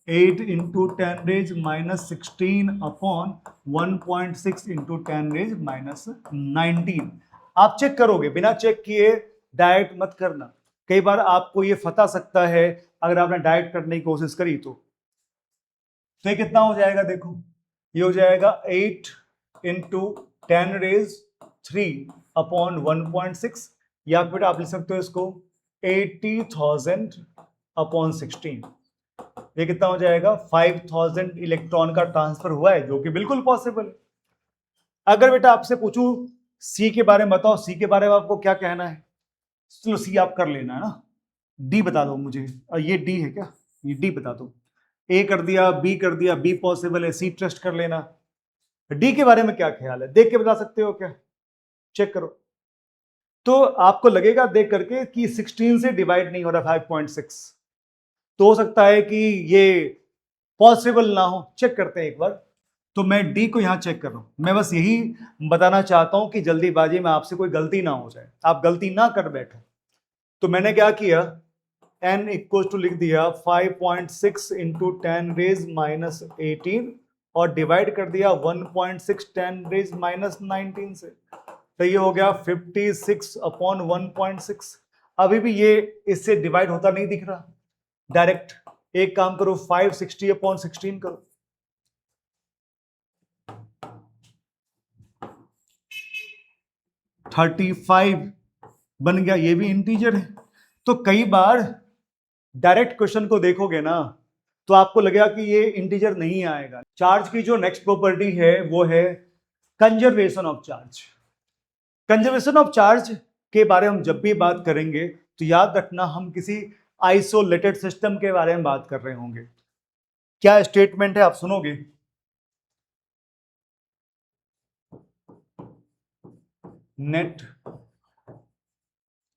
8 into 10 raise minus 16 upon 1.6 into 10 raise minus 19। आप चेक करोगे, बिना चेक किए डायरेक्ट मत करना, कई बार आपको ये फंसा सकता है अगर आपने डायरेक्ट करने की कोशिश करी तो। ये कितना हो जाएगा, देखो ये हो जाएगा 8 इंटू 10 रेज 3 अपॉन 1.6, या फिर आप लिख सकते हो इसको 80,000 अपॉन 16। ये कितना हो जाएगा, 5,000 इलेक्ट्रॉन का ट्रांसफर हुआ है, जो कि बिल्कुल पॉसिबल है। अगर बेटा आपसे पूछूं सी के बारे में बताओ, सी के बारे में आपको क्या कहना है? चलो सी आप कर लेना है ना, डी बता दो मुझे। ये डी है क्या, ये डी बता दो। ए कर दिया, बी कर दिया, बी पॉसिबल है, सी ट्रस्ट कर लेना। डी के बारे में क्या ख्याल है, देख के बता सकते हो क्या? चेक करो। तो आपको लगेगा देख करके कि 16 से डिवाइड नहीं हो रहा 5.6, तो हो सकता है कि ये पॉसिबल ना हो। चेक करते हैं एक बार। तो मैं डी को यहां चेक कर रहा हूं, मैं बस यही बताना चाहता हूं कि जल्दीबाजी में आपसे कोई गलती ना हो जाए, आप गलती ना कर बैठो। तो मैंने क्या किया, n इक्वल टू लिख दिया 5.6 इंटू 10 रेज माइनस 18 और डिवाइड कर दिया 1.6 10 रेज माइनस 19 से, तो ये हो गया 56 अपॉन 1.6। अभी भी ये इससे डिवाइड होता नहीं दिख रहा डायरेक्ट, एक काम करो 560 अपॉन 16 करो, $35 बन गया, ये भी इंटीजर है। तो कई बार डायरेक्ट क्वेश्चन को देखोगे ना तो आपको लगेगा कि ये इंटीजर नहीं आएगा। चार्ज की जो नेक्स्ट प्रॉपर्टी है वो है conservation of charge. Conservation of charge के बारे में हम जब भी बात करेंगे तो याद रखना हम किसी आइसोलेटेड सिस्टम के बारे में बात कर रहे होंगे। क्या स्टेटमेंट है आप सुनोगे, net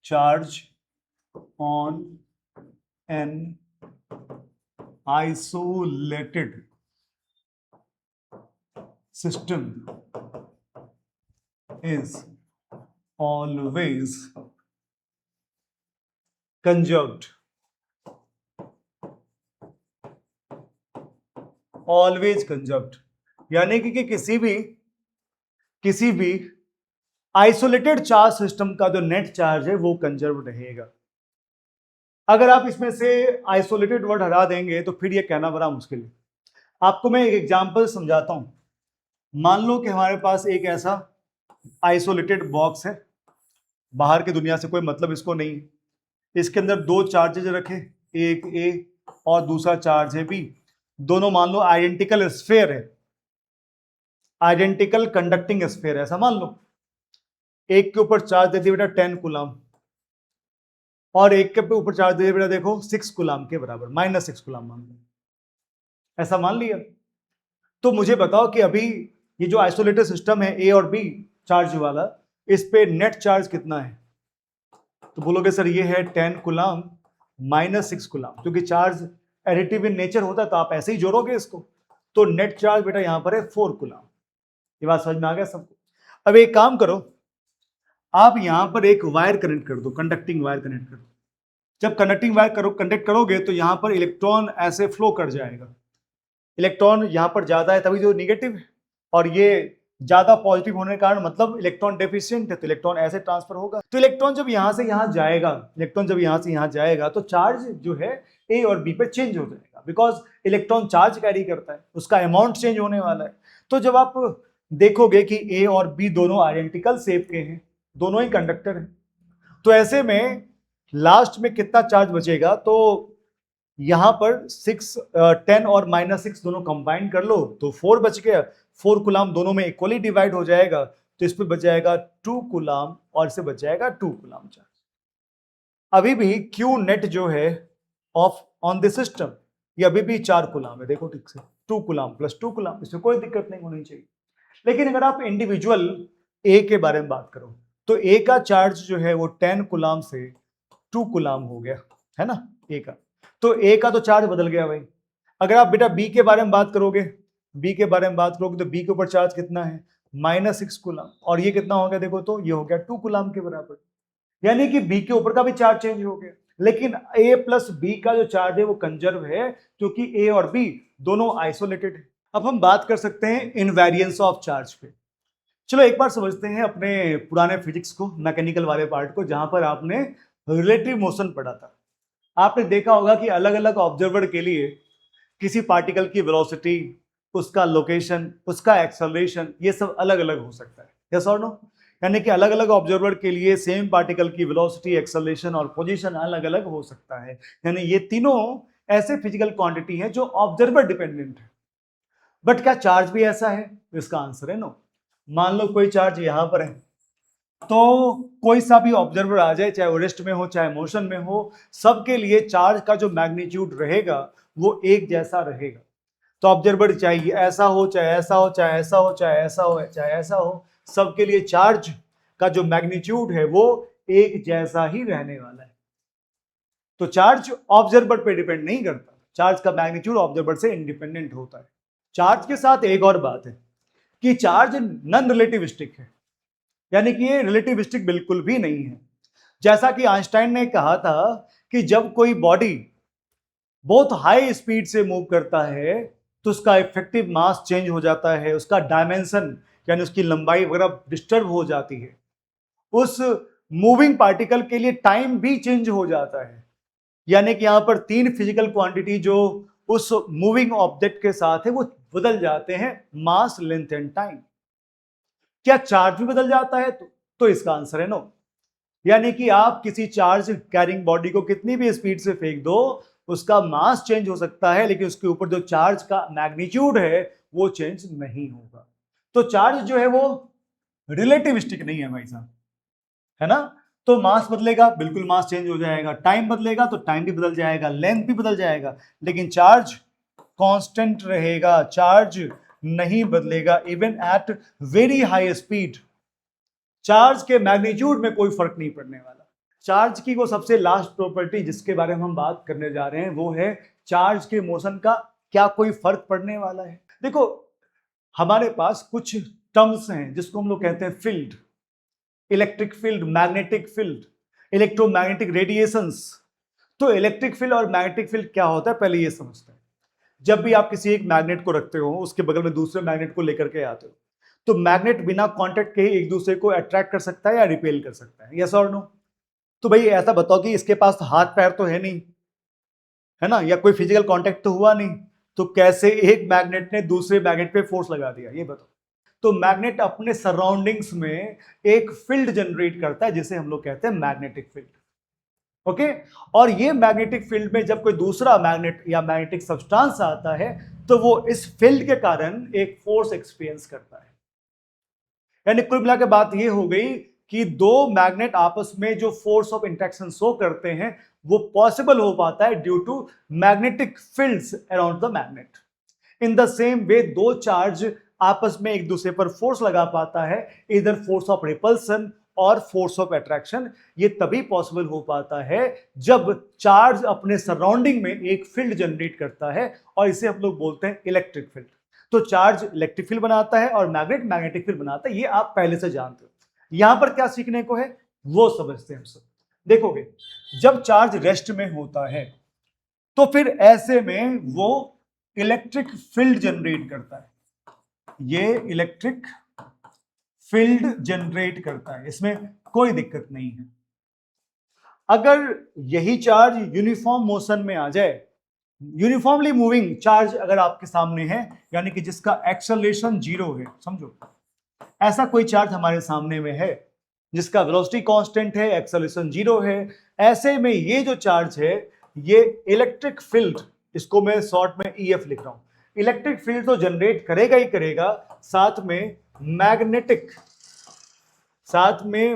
charge on an isolated system is always conserved, always conserved, यानी कि किसी भी आइसोलेटेड चार्ज सिस्टम का जो नेट चार्ज है वो कंजर्व रहेगा। अगर आप इसमें से आइसोलेटेड वर्ड हटा देंगे तो फिर ये कहना बड़ा मुश्किल है। आपको मैं एक एग्जांपल समझाता हूं। मान लो कि हमारे पास एक ऐसा आइसोलेटेड बॉक्स है, बाहर की दुनिया से कोई मतलब इसको नहीं है, इसके अंदर दो चार्जेज रखे, एक ए और दूसरा चार्ज है बी, दोनों मान लो आइडेंटिकल स्फीयर है, आइडेंटिकल कंडक्टिंग स्फीयर है, ऐसा मान लो। एक के ऊपर चार्ज दे दिया बेटा 10 कूलम और एक के ऊपर चार्ज दे दिया बेटा देखो 6 कूलम के बराबर, -6 कूलम मान लो, ऐसा मान लिया। तो मुझे बताओ कि अभी ये जो आइसोलेटेड सिस्टम है ए और बी चार्ज वाला, इस पे नेट चार्ज कितना है? तो बोलोगे सर ये है 10 कूलम -6 कूलम, क्योंकि चार्ज एडिटिव इन नेचर होता है तो आप ऐसे ही जोड़ोगे इसको, तो नेट चार्ज बेटा यहां पर है 4 कूलम। ये बात समझ में आ गया सबको? अब एक काम करो, आप यहां पर एक वायर कनेक्ट कर दो, कंडक्टिंग वायर कनेक्ट कर दो। जब कंडक्टिंग वायर कंडक्ट करोगे तो यहां पर इलेक्ट्रॉन ऐसे फ्लो कर जाएगा, इलेक्ट्रॉन यहां पर ज्यादा है तभी जो नेगेटिव है, और ये ज्यादा पॉजिटिव होने के कारण मतलब इलेक्ट्रॉन डेफिशिएंट है, तो इलेक्ट्रॉन ऐसे ट्रांसफर होगा। तो इलेक्ट्रॉन जब यहां से यहां जाएगा, इलेक्ट्रॉन जब यहां से यहां जाएगा तो चार्ज जो है ए और बी पे चेंज हो जाएगा, बिकॉज इलेक्ट्रॉन चार्ज कैरी करता है, उसका अमाउंट चेंज होने वाला है। तो जब आप देखोगे कि ए और बी दोनों आइडेंटिकल शेप के हैं, दोनों ही कंडक्टर हैं, तो ऐसे में लास्ट में कितना चार्ज बचेगा? तो यहां पर 10 और -6 दोनों कंबाइन कर लो तो 4 बच गया, 4 कूलम दोनों में इक्वली डिवाइड हो जाएगा, तो इस पे बच जाएगा 2 कूलम और इसे बच जाएगा 2 कूलम चार्ज। अभी भी क्यू नेट जो है ऑफ ऑन द सिस्टम ये अभी भी 4 कूलम है, देखो ठीक से, 2 कूलम प्लस 2 कूलम, इसमें कोई दिक्कत नहीं होनी चाहिए। लेकिन अगर आप इंडिविजुअल ए के बारे में बात करो तो ए का चार्ज जो है वो 10 कूलम से 2 कूलम हो गया, है ना, ए का। तो ए का तो चार्ज बदल गया भाई। अगर आप बेटा बी के बारे में बात करोगे, बी के बारे में बात करोगे तो बी के ऊपर चार्ज कितना है? -6 कूलम, और ये कितना हो गया देखो, तो ये हो गया 2 कूलम के बराबर, यानी कि बी के ऊपर का भी चार्ज चेंज हो गया। लेकिन ए प्लस बी का जो चार्ज है वो कंजर्व है, क्योंकि ए और बी दोनों आइसोलेटेड है। अब हम बात कर सकते हैं इनवेरियंस ऑफ चार्ज पे। चलो एक बार समझते हैं अपने पुराने फिजिक्स को, मैकेनिकल वाले पार्ट को, जहां पर आपने रिलेटिव मोशन पढ़ा था। आपने देखा होगा कि अलग अलग ऑब्जर्वर के लिए किसी पार्टिकल की वेलोसिटी, उसका लोकेशन, उसका एक्सेलरेशन, ये सब अलग अलग हो सकता है, यस और नो? यानी कि अलग अलग ऑब्जर्वर के लिए सेम पार्टिकल की वेलोसिटी, एक्सेलरेशन और पोजीशन अलग अलग हो सकता है। यानी ये तीनों ऐसे फिजिकल क्वांटिटी हैं जो ऑब्जर्वर डिपेंडेंट है। बट क्या चार्ज भी ऐसा है? इसका आंसर है नो। मान लो कोई चार्ज यहां पर है, तो कोई सा भी ऑब्जर्वर आ जाए, चाहे वो रेस्ट में हो चाहे मोशन में हो, सबके लिए चार्ज का जो मैग्नीट्यूड रहेगा वो एक जैसा रहेगा। तो ऑब्जर्वर चाहिए ऐसा हो चाहे ऐसा हो, चाहे ऐसा हो चाहे ऐसा हो, चाहे ऐसा हो, सबके लिए चार्ज का जो मैग्नीट्यूड है वो एक जैसा ही रहने वाला है। तो चार्ज ऑब्जर्वर पे डिपेंड नहीं करता, चार्ज का मैग्नीट्यूड ऑब्जर्वर से इंडिपेंडेंट होता है। चार्ज के साथ एक और बात है कि चार्ज नॉन रिलेटिविस्टिक है, यानी कि ये रिलेटिविस्टिक बिल्कुल भी नहीं है। जैसा कि आइंस्टाइन ने कहा था कि जब कोई बॉडी बहुत हाई स्पीड से मूव करता है तो उसका इफेक्टिव मास चेंज हो जाता है, उसका डायमेंशन यानी उसकी लंबाई वगैरह डिस्टर्ब हो जाती है, उस मूविंग पार्टिकल के लिए टाइम भी चेंज हो जाता है। यानी कि यहां पर 3 फिजिकल क्वांटिटी जो उस मूविंग ऑब्जेक्ट के साथ है वो बदल जाते हैं, मास, लेंथ एंड टाइम। क्या चार्ज भी बदल जाता है? तो इसका आंसर है नो। यानी कि आप किसी चार्ज कैरिंग बॉडी को कितनी भी स्पीड से फेंक दो, उसका मास चेंज हो सकता है लेकिन उसके ऊपर जो चार्ज का मैग्नीट्यूड है वो चेंज नहीं होगा। तो चार्ज जो है वो रिलेटिविस्टिक नहीं है भाई साहब, है ना। तो मास बदलेगा, बिल्कुल मास चेंज हो जाएगा, टाइम बदलेगा तो टाइम भी बदल जाएगा, लेंथ भी बदल जाएगा, लेकिन चार्ज कांस्टेंट रहेगा, चार्ज नहीं बदलेगा even at very high speed. Charge के मैग्नीट्यूड में कोई फर्क नहीं पड़ने वाला। चार्ज की वो सबसे लास्ट प्रॉपर्टी जिसके बारे में हम बात करने जा रहे हैं वो है चार्ज के मोशन का क्या कोई फर्क पड़ने वाला है। देखो हमारे पास कुछ टर्म्स हैं जिसको हम लोग कहते हैं field, electric field, magnetic field, electromagnetic radiations. तो इलेक्ट्रिक फील्ड और मैग्नेटिक फील्ड क्या होता है पहले ये समझते हैं। जब भी आप किसी एक मैग्नेट को रखते हो, उसके बगल में दूसरे मैग्नेट को लेकर के आते हो, तो मैग्नेट बिना कांटेक्ट के एक दूसरे को अट्रैक्ट कर सकता है या रिपेल कर सकता है, यस और नो? तो भाई ऐसा बताओ कि इसके पास हाथ पैर तो है नहीं, है ना, या कोई फिजिकल कांटेक्ट तो हुआ नहीं, तो कैसे एक मैग्नेट ने दूसरे मैग्नेट पे फोर्स लगा दिया, ये बताओ। तो मैग्नेट अपने सराउंडिंग्स में एक फील्ड जनरेट करता है जिसे हम लोग कहते हैं मैग्नेटिक फील्ड। ओके, और ये मैग्नेटिक फील्ड में जब कोई दूसरा मैग्नेट या मैग्नेटिक सब्सटेंस आता है तो वो इस फील्ड के कारण एक फोर्स एक्सपीरियंस करता है। यानी कुल मिला के बात ये हो गई कि दो मैग्नेट आपस में जो फोर्स ऑफ इंटरेक्शन शो करते हैं वो पॉसिबल हो पाता है due to magnetic fields around the magnet. In the same way दो चार्ज आपस में एक दूसरे पर फोर्स लगा पाता है, इधर फोर्स ऑफ रिपल्सन और फोर्स ऑफ अट्रैक्शन। ये तभी पॉसिबल हो पाता है जब चार्ज अपने सराउंडिंग में एक फील्ड जनरेट करता है और इसे हम लोग बोलते हैं इलेक्ट्रिक फील्ड। तो चार्ज इलेक्ट्रिक फील्ड बनाता है और मैग्नेट मैग्नेटिक फील्ड बनाता है, ये आप पहले से जानते हो। यहां पर क्या सीखने को है वो समझते हैं हम सब। देखोगे जब चार्ज रेस्ट में होता है तो फिर ऐसे में वो इलेक्ट्रिक फील्ड जनरेट करता है, ये इलेक्ट्रिक फील्ड जनरेट करता है, इसमें कोई दिक्कत नहीं है। अगर यही चार्ज यूनिफॉर्म मोशन में आ जाए, यूनिफॉर्मली मूविंग चार्ज अगर आपके सामने है, यानी कि जिसका एक्सेलरेशन 0 है, समझो ऐसा कोई चार्ज हमारे सामने में है जिसका वेलोसिटी कांस्टेंट है, एक्सेलरेशन 0 है, ऐसे में ये जो चार्ज है ये इलेक्ट्रिक फील्ड, इसको मैं शॉर्ट में EF लिख रहा हूं, इलेक्ट्रिक फील्ड तो जनरेट करेगा ही करेगा, साथ में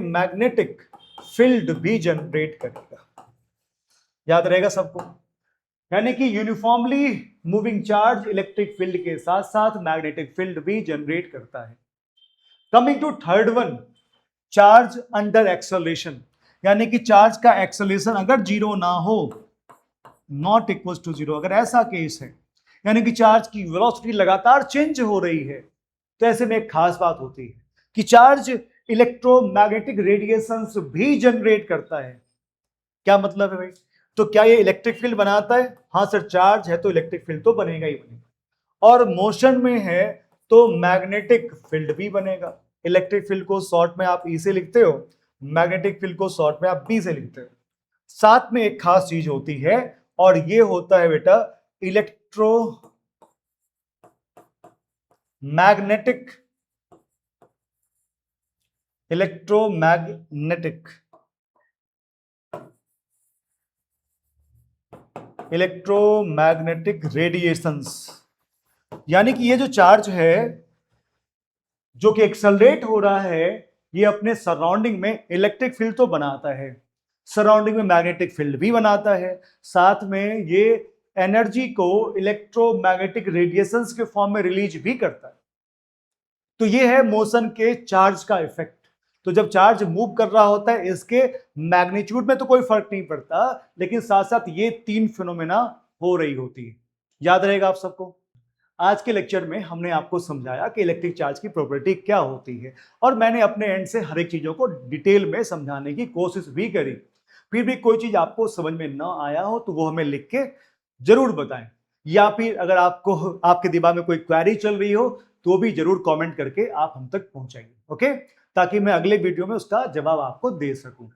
मैग्नेटिक फील्ड भी जनरेट करेगा। याद रहेगा सबको? यानी कि uniformly moving charge electric field के साथ साथ मैग्नेटिक फील्ड भी जनरेट करता है। Coming to third one, charge under acceleration, यानी कि चार्ज का एक्सेलरेशन अगर 0 ना हो, नॉट इक्वल टू 0, अगर ऐसा केस है यानी कि चार्ज की वेलोसिटी लगातार चेंज हो रही है, तो ऐसे में एक खास बात होती है कि चार्ज इलेक्ट्रोमैग्नेटिक रेडिएशंस भी जनरेट करता है। क्या मतलब है भाई? तो क्या ये इलेक्ट्रिक फील्ड बनाता है? हाँ सर, चार्ज है तो इलेक्ट्रिक फील्ड तो बनेगा ही बनेगा, और मोशन में है तो मैग्नेटिक फील्ड भी बनेगा। इलेक्ट्रिक फील्ड को शॉर्ट में आप E से लिखते हो, मैग्नेटिक फील्ड को शॉर्ट में आप B से लिखते हो। साथ में एक खास चीज होती है और ये होता है बेटा इलेक्ट्रोमैग्नेटिक रेडिएशंस। यानी कि ये जो चार्ज है जो कि एक्सेलरेट हो रहा है, ये अपने सराउंडिंग में इलेक्ट्रिक फील्ड तो बनाता है, सराउंडिंग में मैग्नेटिक फील्ड भी बनाता है, साथ में ये एनर्जी को इलेक्ट्रोमैग्नेटिक रेडिएशंस के फॉर्म में रिलीज भी करता है। तो ये है मोशन के चार्ज का इफेक्ट। तो जब चार्ज मूव कर रहा होता है इसके मैग्नीट्यूड में तो कोई फर्क नहीं पड़ता, लेकिन साथ साथ ये तीन फिनोमेना हो रही होती है। याद रहेगा आप सबको? आज के लेक्चर में हमने आपको समझाया कि इलेक्ट्रिक चार्ज की प्रॉपर्टी क्या होती है, और मैंने अपने एंड से हर एक चीजों को डिटेल में समझाने की कोशिश भी करी। फिर भी कोई चीज आपको समझ में ना आया हो तो वो हमें लिख के जरूर बताएं, या फिर अगर आपको आपके दिमाग में कोई क्वेरी चल रही हो तो भी जरूर कमेंट करके आप हम तक पहुंचाइए, ओके, ताकि मैं अगले वीडियो में उसका जवाब आपको दे सकूं।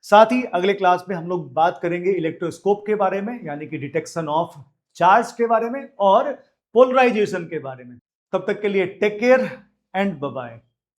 साथ ही अगले क्लास में हम लोग बात करेंगे इलेक्ट्रोस्कोप के बारे में, यानी कि डिटेक्शन ऑफ चार्ज के बारे में और पोलराइजेशन के बारे में। तब तक के लिए take care and bye bye.